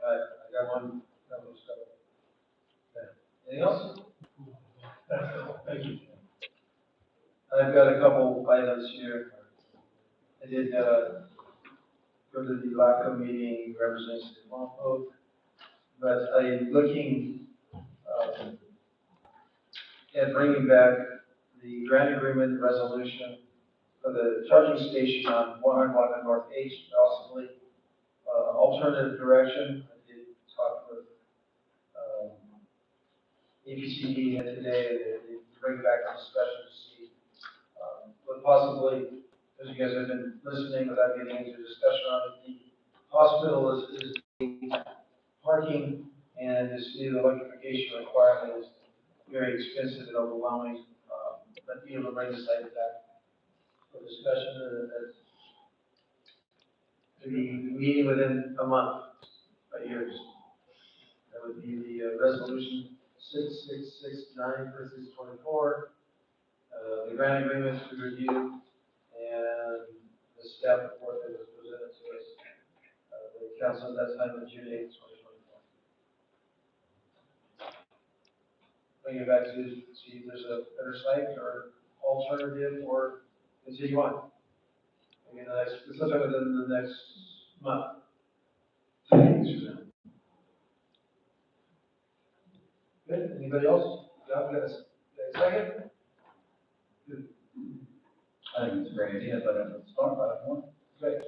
All right, I got one. Okay. Anything else? Thank you. I've got a couple items here. I did, go to the LACO meeting, Representative Longhope, but I'm looking, at bringing back the grant agreement resolution for the charging station on 111 North H, possibly, alternative direction. I did talk with, APCD today, they bring back a discussion to see, but possibly, as you guys have been listening without getting into discussion on it, the hospital is parking and this new electrification requirement is very expensive and overwhelming. But be able to bring this item back for discussion, to be meeting within a month, a year. That would be the resolution 6669 versus 24, the grant agreements to review, and the staff report that was presented to us, the council at that time of June 8th, 2024. Bring it back to see if there's a better site or alternative or continue on. Maybe the next, sometime within the next month. 2 weeks from now. Good, anybody else? John, got a second? Good. I think it's a great idea, but it's fun, but I want. Great. So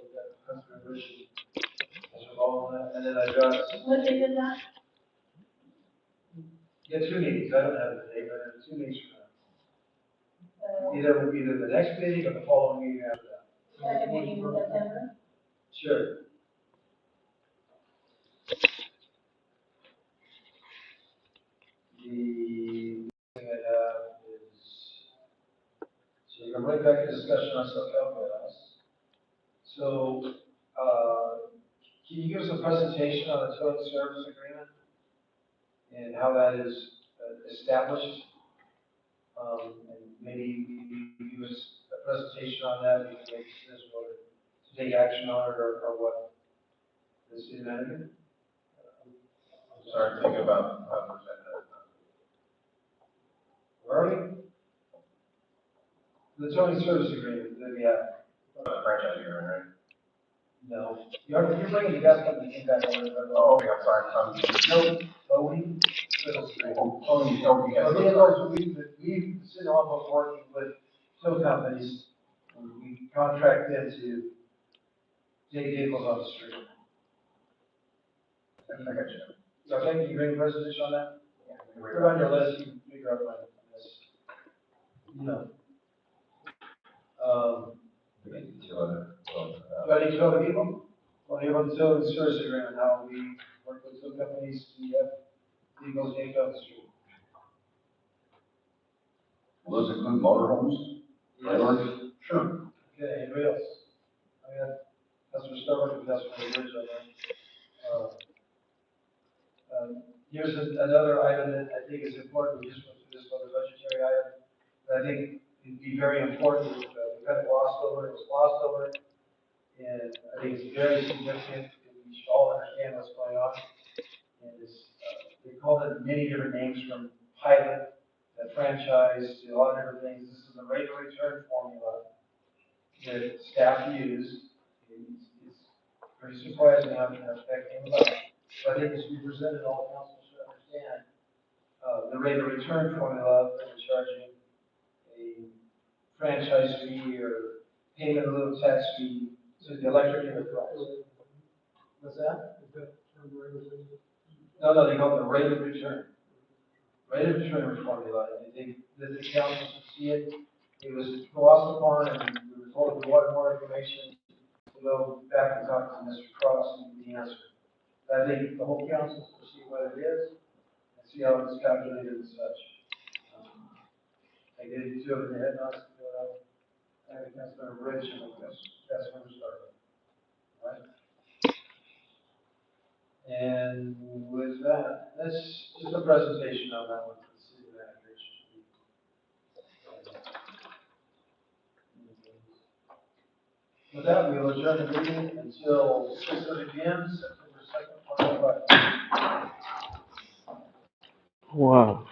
we've got Councilor Bush, Councilor Ball on that, and then I got. What date is that? Yeah, 2 meetings, I don't have the date, but it's 2 meetings from now. Either the next meeting or the following meeting after that. Second meeting in September? Sure. The thing I have is, so you're gonna bring back a discussion on self-help. So, can you give us a presentation on the towing service agreement and how that is established? And maybe you give us a presentation on that, we can make a decision whether to take action on it or what. The city manager? I'm sorry, think about how to present that. Where are we? The towing service agreement that we have. Franchise agreement, right? No. You're bringing the gas company came back on it. Oh, okay, I'm sorry, No, Towing service agreement. oh, yes. So, of course, we sit on both working with tow companies. We contract them to take vehicles off the street. I got you. Okay, can you bring a presentation on that? Put it on your list, you can figure out my list. No. We get two other, Do I need to know the people? Well, you want to tell the service agreement, how we work with tow companies to have vehicles take off the street. will those include motorhomes? Yes. Sure. Okay, anybody else? I got Councilor Starbuck and Councilor Bridge on that. Here's another item that I think is important, we just went through this other budgetary item, that I think would be very important, we kind of glossed over, it was glossed over, and I think it's very significant, and we should all understand what's going on. And it's, they call it many different names, from pilot, franchise, to a lot of different things. This is the rate of return formula that staff use. It's pretty surprising how that came about. But I think as we presented, all council should understand, the rate of return formula that we're charging a franchise fee or payment in lieu of tax fee to the electric enterprise. What's that? No, they call it the rate of return. Rate of return formula, and the council should see it. It was glossed upon, and we were told if we wanted more information, to go back and talk to Mr. Cross and get the answer. I think the whole council should see what it is, and see how it's calculated and such. I gave you two of the head nods, I think that's the bridge, and that's where we started. Right? And with That's just a presentation on that one for the city manager. With that, we will adjourn the meeting until 6:30 p.m., September 2nd, 2025. Wow.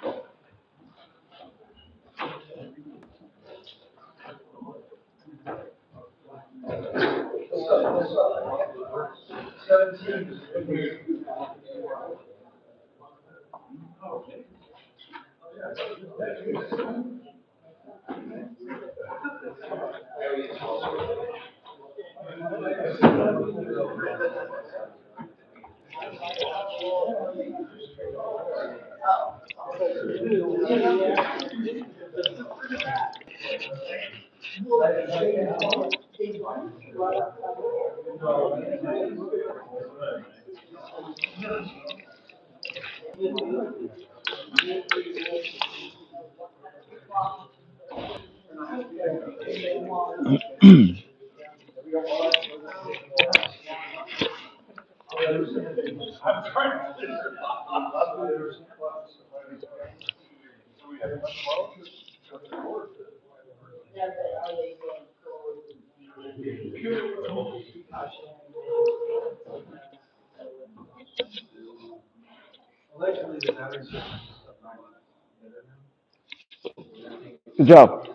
Good job.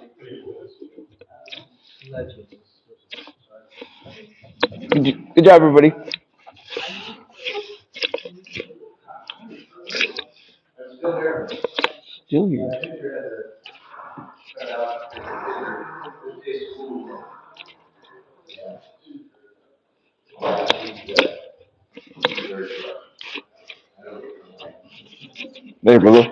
Good job, everybody. Still here. There, brother.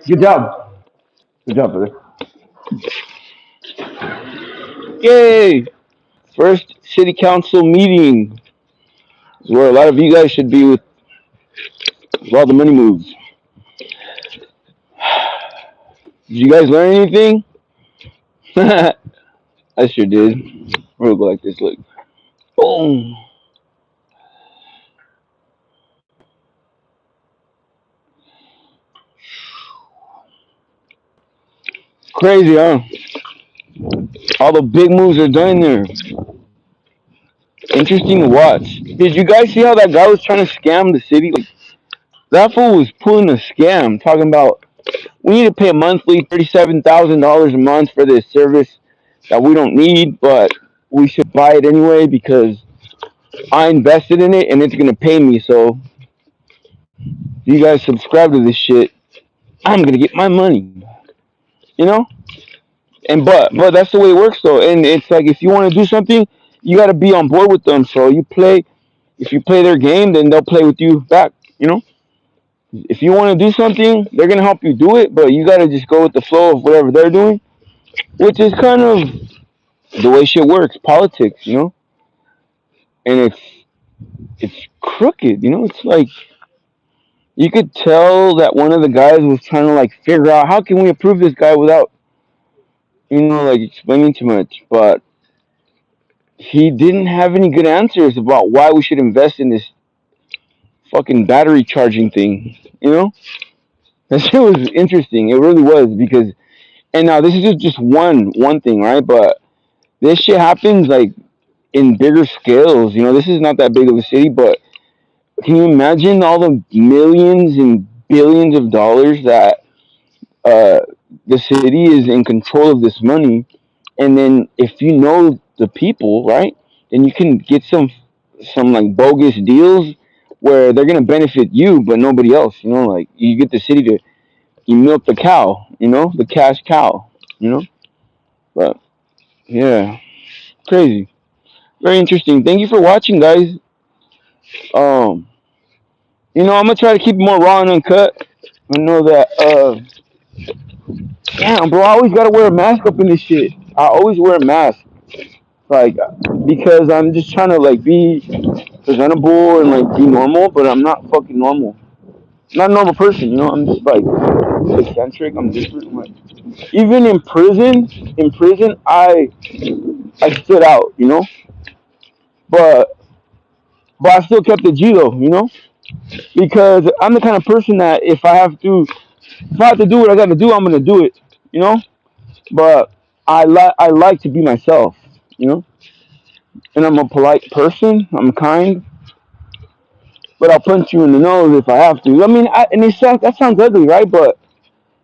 Good job. Good job, brother. Yay! First city council meeting where a lot of you guys should be with all the money moves. Did you guys learn anything? I sure did. We'll go like this. Look. Boom. Crazy, huh? All the big moves are done there. Interesting to watch. Did you guys see how that guy was trying to scam the city? Like, that fool was pulling a scam, talking about we need to pay a monthly $37,000 a month for this service that we don't need, but we should buy it anyway because I invested in it and it's gonna pay me. So if you guys subscribe to this shit, I'm gonna get my money. You know? And but that's the way it works though. And it's like if you want to do something, you got to be on board with them. So you play. If you play their game, then they'll play with you back. You know? If you want to do something, they're gonna help you do it, but you gotta just go with the flow of whatever they're doing, which is kind of the way shit works, politics, you know. And it's crooked, you know. It's like you could tell that one of the guys was trying to like figure out how can we approve this guy without, like explaining too much, but he didn't have any good answers about why we should invest in this fucking battery charging thing, you know. That shit was interesting. It really was because, and now this is just one thing, right? But this shit happens like in bigger scales. You know, this is not that big of a city, but can you imagine all the millions and billions of dollars that uh, the city is in control of this money? And then if you know the people, right, then you can get some like bogus deals where they're gonna benefit you, but nobody else. You know, like you get the city to you milk the cow. You know, the cash cow. You know, but yeah, crazy. Very interesting. Thank you for watching, guys. I'm gonna try to keep it more raw and uncut. I know that Damn, bro, I always gotta wear a mask up in this shit. I always wear a mask, like, because I'm just trying to like be presentable and like be normal, but I'm not fucking normal. I'm not a normal person, you know. I'm just like eccentric. I'm different. I'm like, even in prison, I stood out, you know. But I still kept the G though, you know, because I'm the kind of person that if I have to do what I got to do, I'm gonna do it, you know. But I like to be myself, you know, and I'm a polite person. I'm kind, but I'll punch you in the nose if I have to. I mean, and that sounds ugly, right? But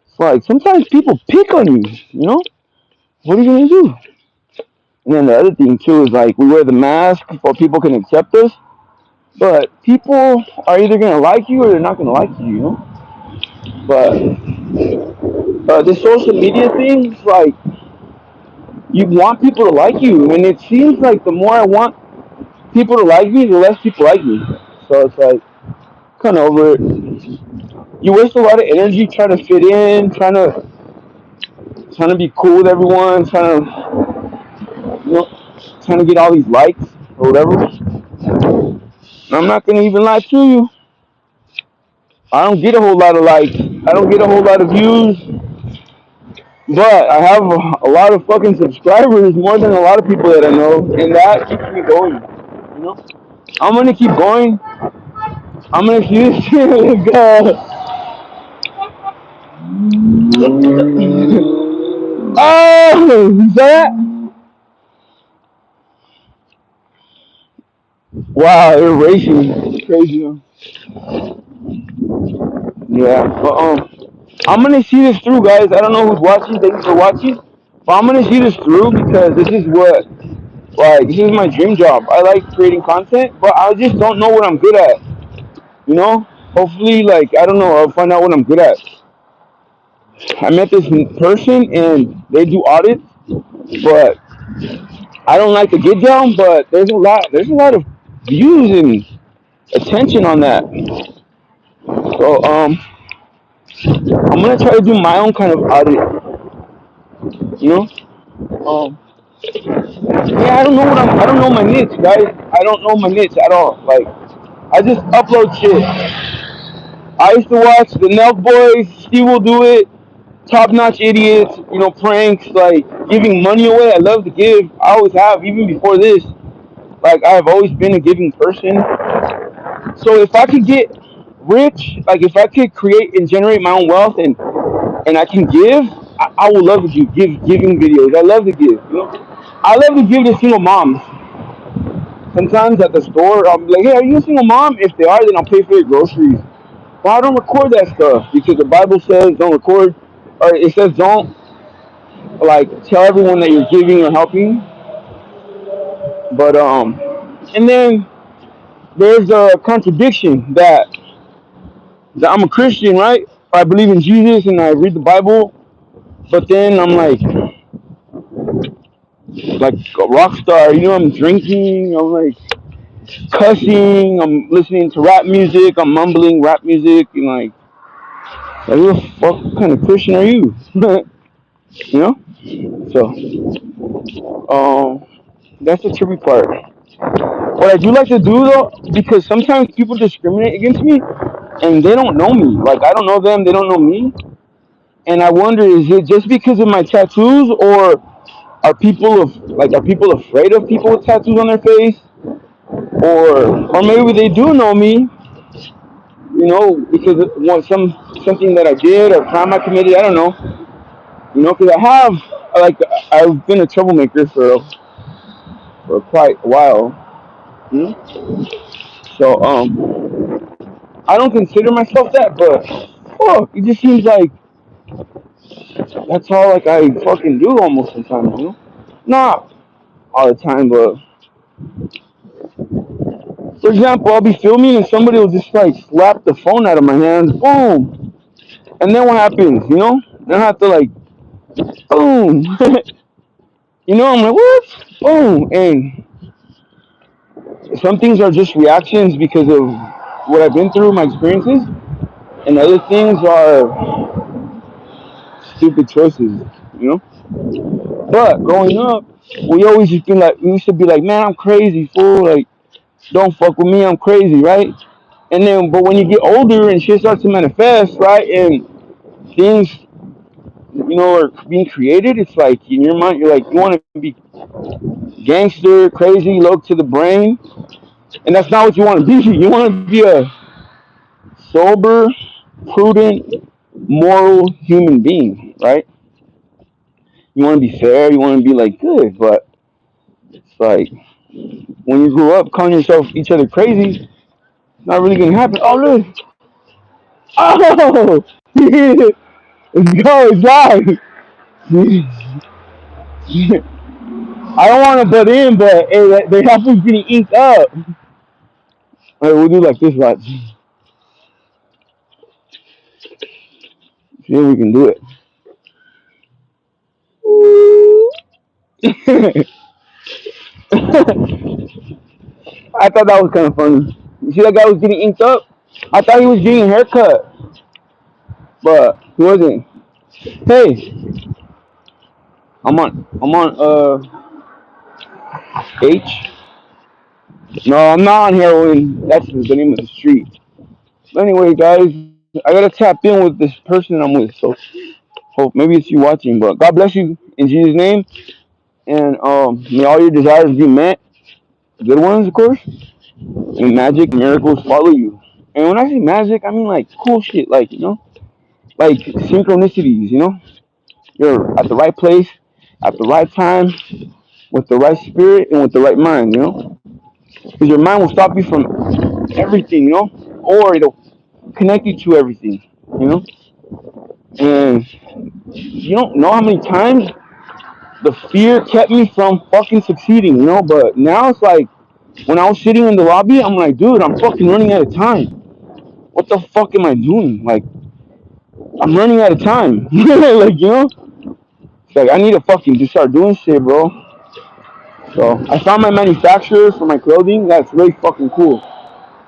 it's like sometimes people pick on you, you know. What are you gonna do? And then the other thing too is like we wear the mask so people can accept us, but people are either gonna like you or they're not gonna like you, you know. But this social media thing, it's like you want people to like you, and it seems like the more I want people to like me, the less people like me. So it's like kind of over it. You waste a lot of energy trying to fit in, trying to be cool with everyone, you know, trying to get all these likes or whatever. I'm not gonna even lie to you. I don't get a whole lot of likes. I don't get a whole lot of views, but I have a lot of fucking subscribers, more than a lot of people that I know, and that keeps me going. You know, I'm gonna keep going. I'm gonna see this shit go. Oh, you saw that? Wow, they're racing. It's crazy. Huh? Yeah, but I'm gonna see this through, guys. I don't know who's watching. Thank you for watching. But I'm gonna see this through because this is my dream job. I like creating content, but I just don't know what I'm good at. You know? Hopefully, like, I don't know, I'll find out what I'm good at. I met this person and they do audits, but I don't like to get down, but there's a lot of views and attention on that. So, I'm gonna try to do my own kind of audit, you know? Um, yeah, I don't know my niche, guys. I don't know my niche at all. Like, I just upload shit. I used to watch the Nelk Boys. Steve will do it. Top notch idiots. You know, pranks like giving money away. I love to give. I always have, even before this. Like I've always been a giving person. So if I could get rich, like if I could create and generate my own wealth and I can give, I would love to give giving videos. I love to give. You know, I love to give to single moms. Sometimes at the store, I'll be like, "Hey, are you a single mom? If they are, then I'll pay for your groceries." But I don't record that stuff because the Bible says don't record, or it says don't like tell everyone that you're giving or helping. But and then there's a contradiction that I'm a Christian, right? I believe in Jesus and I read the Bible, but then I'm like a rock star. You know, I'm drinking. I'm like cussing. I'm listening to rap music. I'm mumbling rap music and like who the fuck kind of Christian are you? You know? So, that's the tricky part. What I do like to do though, because sometimes people discriminate against me and they don't know me. Like I don't know them, they don't know me. And I wonder, is it just because of my tattoos, or are people afraid of people with tattoos on their face, or maybe they do know me, you know, because of something that I did or crime I committed. I don't know, you know, because like I've been a troublemaker for quite a while. You know? So I don't consider myself that, but fuck, it just seems like that's all like I fucking do almost sometimes, you know? Not all the time, but for example, I'll be filming and somebody will just like slap the phone out of my hands, boom, and then what happens, you know? Then I have to like, boom, you know? I'm like, what? Boom, and some things are just reactions because of what I've been through, my experiences, and other things are stupid choices, you know. But growing up, we used to be like, man, I'm crazy, fool. Like, don't fuck with me, I'm crazy, right? And then, but when you get older and shit starts to manifest, right, and things, are being created, it's like in your mind, you're like, you want to be gangster, crazy, low to the brain, and that's not what you want to be. You want to be a sober, prudent, moral human being, right? You want to be fair, you want to be like good, but it's like when you grow up calling yourself each other crazy, it's not really gonna happen. Oh look, oh, let's go, it's live. I don't want to butt in, but hey, they have to getting inked up. All right, we'll do like this, watch. See if we can do it. I thought that was kind of funny. You see that guy was getting inked up? I thought he was getting a haircut, but he wasn't. Hey, I'm on H. No, I'm not on heroin. That's the name of the street. But anyway, guys, I gotta tap in with this person I'm with. So hope maybe it's you watching. But God bless you in Jesus' name, and may all your desires be met. Good ones, of course. And magic miracles follow you. And when I say magic, I mean like cool shit, like like synchronicities. You're at the right place, at the right time, with the right spirit and with the right mind. Because your mind will stop you from everything. Or it'll connect you to everything. You know, and you don't know how many times the fear kept me from fucking succeeding. But now it's like when I was sitting in the lobby, I'm like, dude, I'm fucking running out of time. What the fuck am I doing? Like, I'm running out of time. Like, it's like I need to fucking just start doing shit, bro. So I found my manufacturer for my clothing. That's really fucking cool.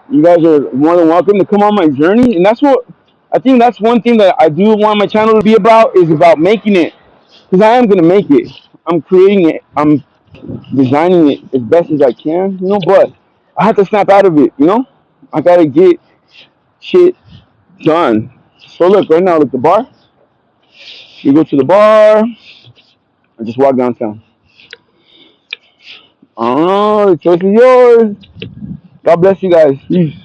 You guys are more than welcome to come on my journey, and that's what I think. That's one thing that I do want my channel to be about is about making it, because I am gonna make it. I'm creating it. I'm designing it as best as I can, But I have to snap out of it, I gotta get shit done. So look, right now, look the bar. You go to the bar. I just walk downtown. I don't know. The choice is yours. God bless you guys. Peace.